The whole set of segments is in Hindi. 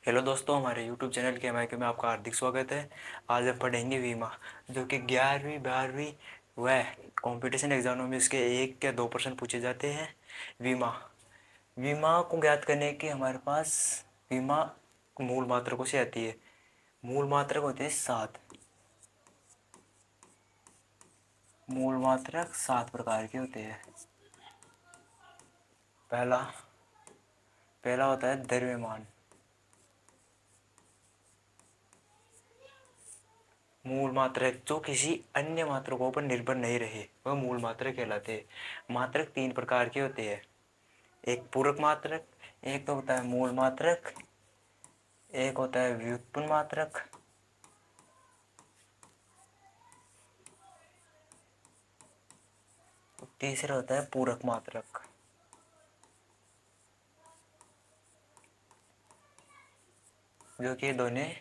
हेलो दोस्तों, हमारे यूट्यूब चैनल के एमआईक्यू में आपका हार्दिक स्वागत है। आज हम पढ़ेंगे विमा, जो कि 11वीं 12वीं व कंपटीशन एग्जामों में इसके 1 या 2 प्रश्न पूछे जाते हैं। विमा विमा को ज्ञात करने की हमारे पास विमा मूल मात्रकों से आती है। मूल मात्रक होते हैं 7। मूल मात्रक 7 प्रकार के होते हैं। पहला पहला होता है द्रव्यमान। मूल मात्रक जो किसी अन्य मात्रकों पर निर्भर नहीं रहे वह मूल मात्रक कहलाते हैं। मात्रक 3 प्रकार के होते हैं। एक पूरक मात्रक, एक तो होता है मूल मात्रक, एक होता है व्युत्पन्न मात्रक, तीसरा होता है पूरक मात्रक। जो कि दोनों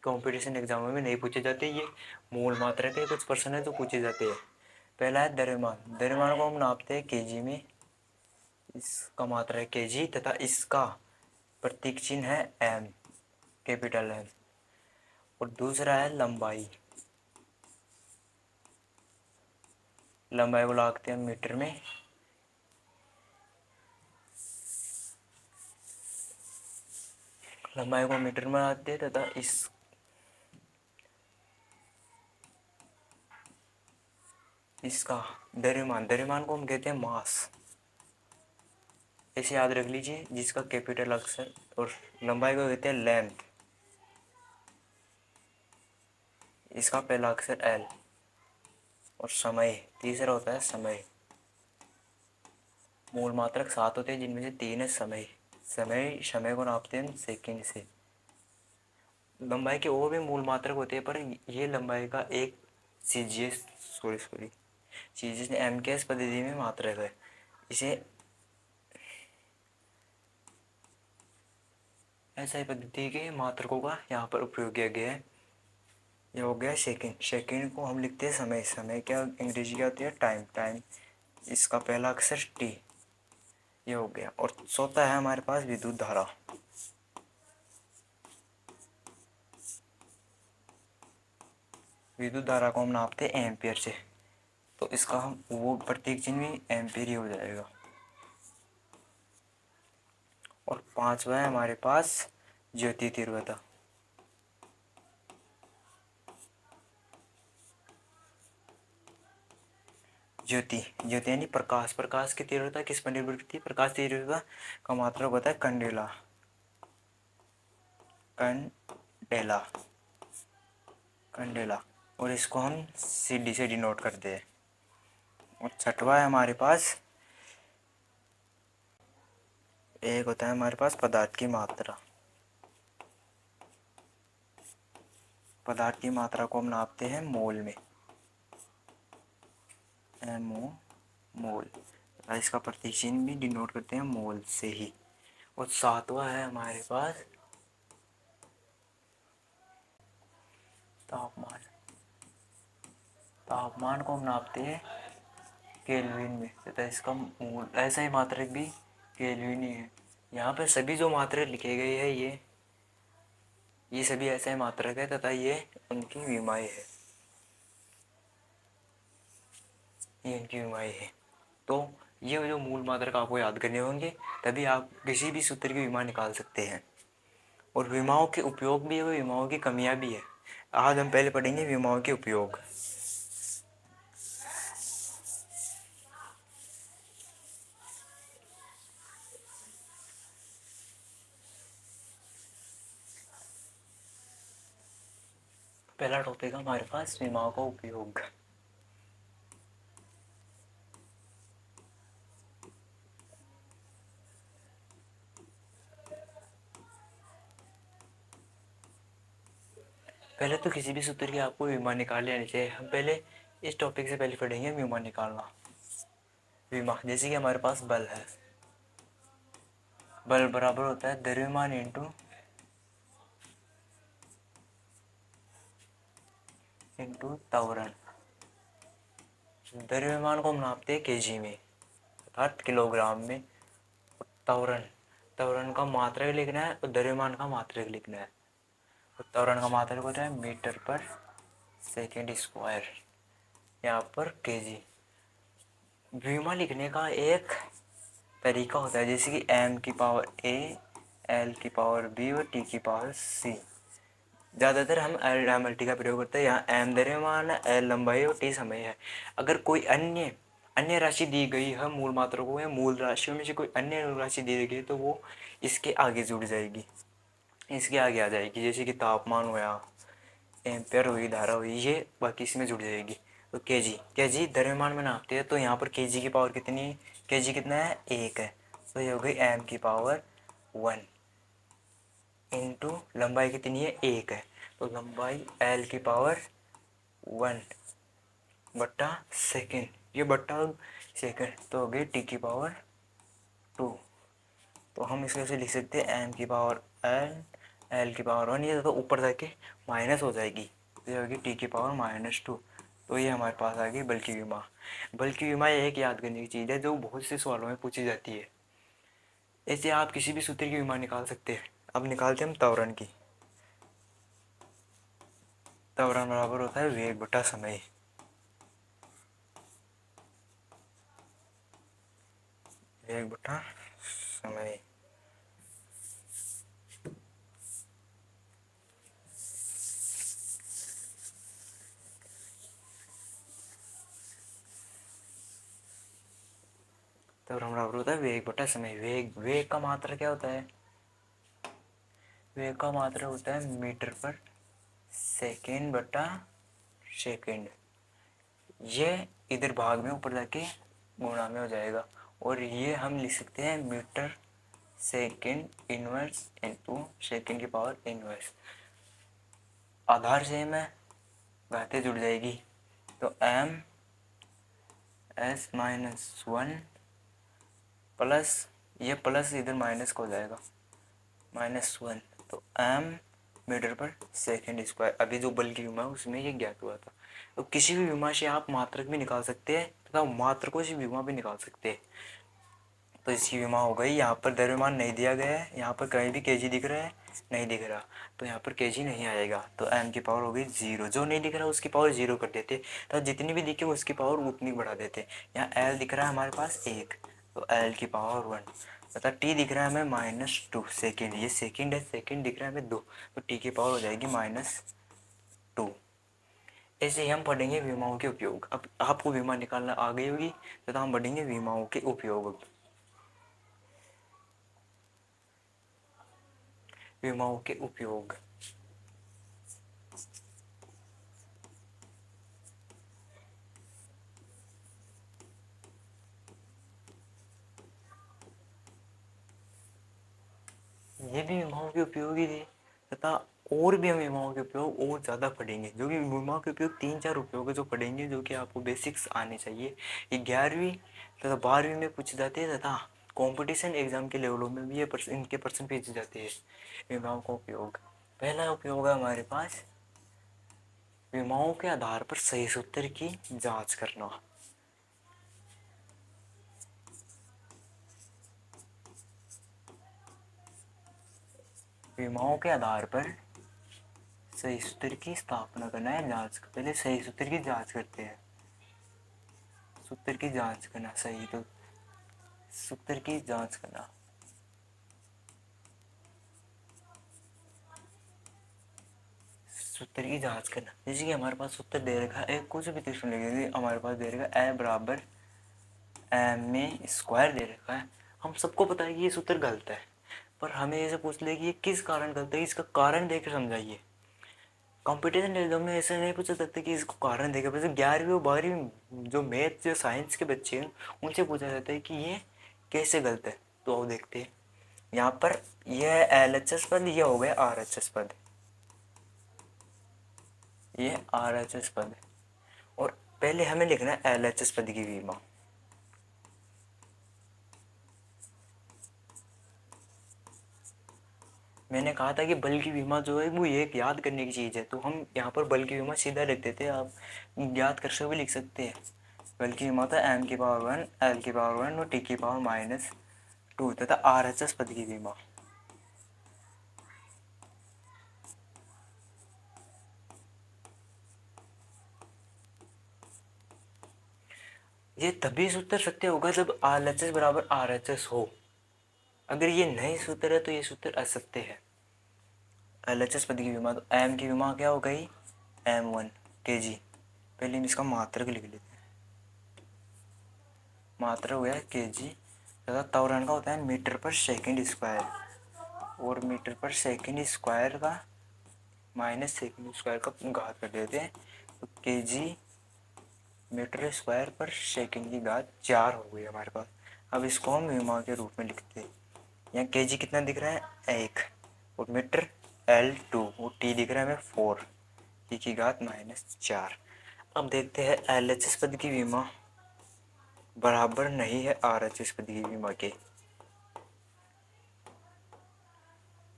कंपटीशन एग्जामों में नहीं पूछे जाते। ये मूल मात्रक के कुछ प्रश्न है जो पूछे जाते हैं। पहला है द्रव्यमान। द्रव्यमान को हम नापते हैं केजी में। इसका मात्रा है केजी तथा इसका प्रतीक चिन्ह है एम, कैपिटल एम। और दूसरा है लंबाई। लंबाई को लागते हैं मीटर में। लंबाई को मीटर में आते हैं तथा इसका द्रव्यमान को हम कहते हैं मास। इसे याद रख लीजिए, जिसका कैपिटल अक्षर। और लंबाई को कहते हैं लेंथ, इसका पहला अक्षर एल। और समय, तीसरा होता है समय। मूल मात्रक 7 होते हैं, जिनमें से 3 है समय। समय को नापते हैं सेकंड से। लंबाई के और भी मूल मात्रक होते हैं, पर ये लंबाई का एक सीजीएस सीजीएस एमकेएस पद्धति में मात्रक है। इसे ऐसा ही पद्धति के मात्रकों का यहाँ पर उपयोग किया गया है। ये हो गया सेकंड। सेकंड को हम लिखते हैं समय। समय क्या अंग्रेजी क्या होती है? टाइम। इसका पहला अक्षर टी। ये हो गया। और चौथा है हमारे पास विद्युत धारा। विद्युत धारा को हम नापते हैं एम्पियर से, तो इसका हम वो प्रतीक चिन्ह भी एम्पियर ही हो जाएगा। और पांचवा है हमारे पास ज्योति तीव्रता। ज्योति ज्योति यानी प्रकाश। प्रकाश की तीव्रता किस पर निर्भर करती है? प्रकाश तीव्रता का मात्रक होता है कंडेला। कंडेला। और इसको हम सीडी से डिनोट करते हैं। और छठवा है हमारे पास, एक होता है हमारे पास पदार्थ की मात्रा। पदार्थ की मात्रा को हम नापते हैं मोल में, एमओ, मोल। इसका प्रतीक चिन्ह भी डिनोट करते हैं मोल से ही। और सातवां है हमारे पास तापमान। तापमान को हम नापते हैं केल्विन में तथा इसका मूल ऐसा ही मात्रक भी केल्विन ही है। यहाँ पे सभी जो मात्रक लिखे गए हैं ये सभी ऐसे ही मात्रक है तथा ये उनकी विमाएं है। ये इनकी विमाएं है। तो ये जो मूल मात्रक आपको याद करने होंगे, तभी आप किसी भी सूत्र की विमा निकाल सकते हैं। और विमाओं के उपयोग भी है, विमाओं की कमियां भी है। आज हम पहले पढ़ेंगे विमाओं के उपयोग। पहला टॉपिक है हमारे पास विमाओं का उपयोग। पहले तो किसी भी सूत्र की आपको विमा निकाल लेनी चाहिए। हम पहले इस टॉपिक से पहले पढ़ेंगे विमा निकालना। विमा जैसे कि हमारे पास बल है। बल बराबर होता है द्रव्यमान इंटू त्वरण। द्रव्यमान को हम नापते हैं केजी में अर्थात किलोग्राम में। त्वरण त्वरण का मात्रक लिखना है और द्रव्यमान का मात्रक लिखना है। तो त्वरण का मात्रक होता है मीटर पर सेकेंड स्क्वायर, यहाँ पर केजी। विमा लिखने का एक तरीका होता है, जैसे कि m की पावर a, l की पावर b और t की पावर c। ज़्यादातर हम एल टी का प्रयोग करते हैं। यहाँ m द्रव्यमान है, l लंबाई और t समय है। अगर कोई अन्य अन्य राशि दी गई है मूल मात्रकों या मूल राशियों में से कोई अन्य राशि दी गई तो वो इसके आगे जुड़ जाएगी, इसके आगे आ जाएगी। जैसे कि तापमान हुआ, एम्पेयर हुई, धारा हुई, ये बाकी इसमें जुड़ जाएगी। तो केजी द्रव्यमान में नापते हैं, तो यहाँ पर केजी की पावर कितनी है, केजी कितना है, 1 है। तो ये हो गई m की पावर 1 इंटू लंबाई कितनी है, 1 है, तो लंबाई l की पावर 1 बट्टा सेकेंड, ये बट्टा सेकेंड, तो हो गई t की पावर 2। तो हम इसको ऐसे लिख सकते हैं m की पावर l की पावर 1, ये तो ऊपर जाके माइनस हो जाएगी, तो ये होगी t की पावर -2। तो ये हमारे पास आ गई बल्कि विमा। बल्कि विमा एक याद करने की चीज़ है जो बहुत से सवालों में पूछी जाती है। ऐसे आप किसी भी सूत्र की विमा निकाल सकते हैं। अब निकालते हैं हम त्वरण की। त्वरण बराबर होता है वेग बटा समय। वेग बटा समय। त्वरण बराबर होता है वेग बटा समय। वेग का मात्रा क्या होता है, वेग का मात्रा होता है मीटर पर सेकेंड बटा सेकेंड। ये इधर भाग में ऊपर जाके गुणा में हो जाएगा, और ये हम लिख सकते हैं meter second inverse into second की पावर इनवर्स। आधार सेम है, घातें जुड़ जाएगी, तो m s -1 प्लस, ये प्लस इधर माइनस को हो जाएगा -1, तो m मीटर पर सेकेंड स्क्वायर। अभी जो बल की विमा है उसमें ये ज्ञात हुआ था। तो किसी भी विमा से आप मात्रक भी निकाल सकते हैं तथा मात्रकों से विमा भी निकाल सकते हैं। तो इसकी विमा हो गई। यहाँ पर द्रव्यमान नहीं दिया गया है, यहाँ पर कहीं भी केजी दिख रहा है, नहीं दिख रहा, तो यहाँ पर केजी नहीं आएगा, तो m की पावर हो गई 0। जो नहीं दिख रहा उसकी पावर 0 कर देते, तो जितनी भी दिखे उसकी पावर उतनी बढ़ा देते। यहाँ l दिख रहा है हमारे पास 1, तो l की पावर 1, तथा t दिख रहा है हमें -2 सेकेंड, ये सेकेंड है, सेकेंड दिख रहा है हमें 2, तो t की पावर हो जाएगी -2। ऐसे ही हम पढ़ेंगे विमाओं के उपयोग। अब आपको विमा निकालना आ गई होगी तथा हम पढ़ेंगे विमाओं के उपयोग। विमाओं के उपयोग। ये भी विमाओं के उपयोग ही थे, तथा और भी हम विमाओं के उपयोग और ज़्यादा पढ़ेंगे, जो कि विमाओं के उपयोग 3-4 उपयोग है जो पढ़ेंगे, जो कि आपको बेसिक्स आने चाहिए। ये 11वीं तथा 12वीं में पूछे जाते हैं, तथा कंपटीशन एग्जाम के लेवलों में भी ये इनके प्रश्न पूछे जाते हैं। विमाओं का उपयोग, पहला उपयोग है हमारे पास विमाओं के आधार पर सही सूत्र की जांच करना। विमाओं के आधार पर सही सूत्र की स्थापना करना है, जांच। पहले सही सूत्र की जांच करते हैं, सूत्र की जांच करना, सही तो सूत्र की जांच करना। सूत्र की जांच करना, जैसे कि हमारे पास सूत्र दे रखा है, कुछ भी तीसरा लिख देंगे, हमारे पास दे रखा है a बराबर m ए स्क्वायर दे रखा है। हम सबको पता है कि ये सूत्र गलत है, पर हमें ऐसे पूछ ले कि ये किस कारण गलत है, इसका कारण देकर समझाइए। कंपटीशन एग्जाम में ऐसे नहीं पूछा सकता कि इसको कारण देकर, वैसे 11वीं और 12वीं जो मैथ जो साइंस के बच्चे हैं उनसे पूछा जाता है कि ये कैसे गलत है। तो आओ देखते हैं। यहाँ पर यह LHS पद, ये हो गया RHS पद, ये RHS पद, और पहले हमें लिखना है LHS पद की विमा। मैंने कहा था कि बल की विमा जो है वो एक याद करने की चीज़ है, तो हम यहाँ पर बल की विमा सीधा लिख देते हैं, आप याद कर सकते भी लिख सकते हैं। बल की विमा था m की पावर 1 l की पावर 1 और t की पावर टू तथा RHS पद की विमा। ये तभी सूत्र सत्य होगा जब RHS बराबर RHS हो। अगर ये नहीं सूत्र है तो ये सूत्र असत्य है। LHS पद की विमा, तो m की विमा क्या हो गई, m1 kg। पहले हम इसका मात्रक लिख लेते हैं। मात्रक हो गया kg तथा त्वरण का होता है मीटर पर सेकंड स्क्वायर, और मीटर पर सेकंड स्क्वायर का माइनस सेकंड स्क्वायर का घात कर देते हैं, तो kg मीटर स्क्वायर पर सेकंड की घात 4 हो गई हमारे पास। अब इसको हम विमा के रूप में लिखते हैं। यहाँ kg कितना दिख रहा है 1, और मीटर L2, और t दिख रहा है हमें 4, t की घात -4। अब देखते हैं LHS पद की विमा बराबर नहीं है RHS पद की विमा के।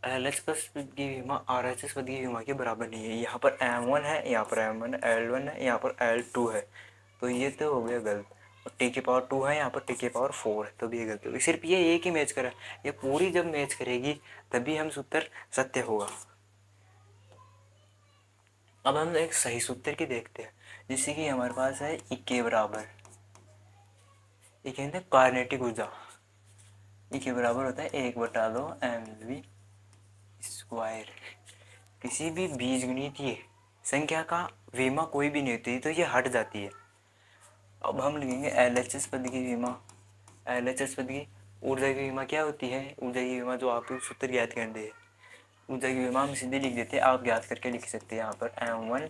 LHS पद की विमा RHS पद की विमा के बराबर नहीं है। यहाँ पर M1 है, यहाँ पर M1 L1 है, यहाँ पर L2 है, तो ये तो हो गया गलत। और t की पावर 2 है, यहाँ पर t की पावर 4 है, तो भी ये गलत होगी। सिर्फ ये एक ही मैच करा, ये पूरी जब मैच करेगी तभी हम सूत्र सत्य होगा। अब हम एक सही सूत्र की देखते हैं, जिससे कि हमारे पास है E के बराबर, ये कहते हैं काइनेटिक ऊर्जा। E के बराबर होता है 1/2 mv स्क्वायर। किसी भी बीजगणितीय संख्या का विमा कोई भी नहीं होती तो ये हट जाती है। अब हम लिखेंगे LHS पद की विमा। LHS पद की ऊर्जा की विमा क्या होती है, ऊर्जा की विमा जो आपको सूत्र ज्ञात करते हैं, ऊर्जा की विमा हम सीधे लिख देते हैं, आप ज्ञात करके लिख सकते हैं। यहाँ पर M1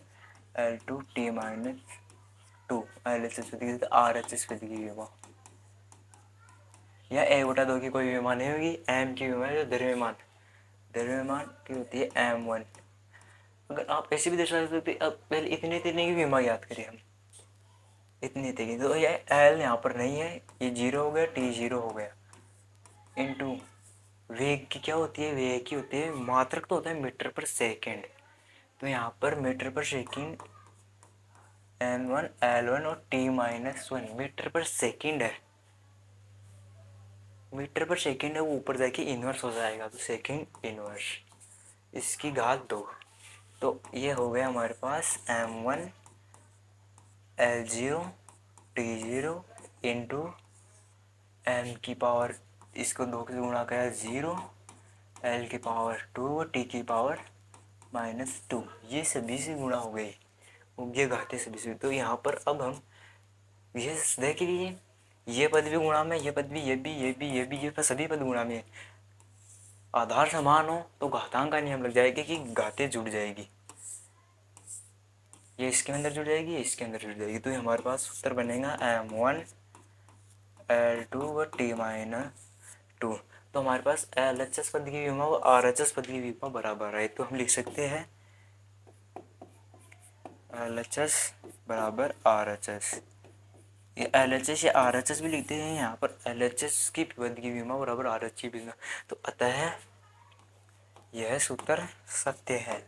L2 T-2 LHS पद की, RHS पद की विमा। यह 1/2 की कोई विमा नहीं होगी, M की विमा है जो द्रव्यमान की होती है M1। अगर आप ऐसे भी दर्शा सकते, अब पहले इतने की विमा ज्ञात करें हम, इतनी थी, तो ये L यहाँ पर नहीं है, ये 0 हो गया, T 0 हो गया, इनटू वेग की क्या होती है, वेग की होती है मात्रक तो होता है मीटर पर सेकंड, तो यहाँ पर मीटर पर सेकंड M1 L1 और T-1 मीटर पर सेकंड है। मीटर पर सेकंड है, वो ऊपर जाके इनवर्स हो जाएगा, तो सेकंड इनवर्स, इसकी घात 2। तो ये हो गया हमारे पास M1 L0 T0 into M की पावर, इसको 2 से गुणा करा 0, L की पावर 2, T की पावर -2, ये सभी से गुणा हो गई, ये घाते सभी से। तो यहाँ पर अब हम ये देख लीजिए, ये पद भी गुणा में, ये पद भी, ये सभी पद गुणा में। आधार समान हो तो घातांक का नियम लग जाएगा कि घाते जुड़ जाएगी, ये इसके अंदर जुड़ जाएगी, ये इसके अंदर जुड़ जाएगी, तो हमारे पास उत्तर बनेगा M1 L2 व T-2। तो हमारे पास LHS पद की विमा व RHS पद की विमा बराबर है, तो हम लिख सकते हैं LHS बराबर RHS। ये LHS या RHS भी लिखते हैं, यहाँ पर LHS की पद की विमा बराबर RHS की विमा, तो अतः यह सूत्र सत्य है।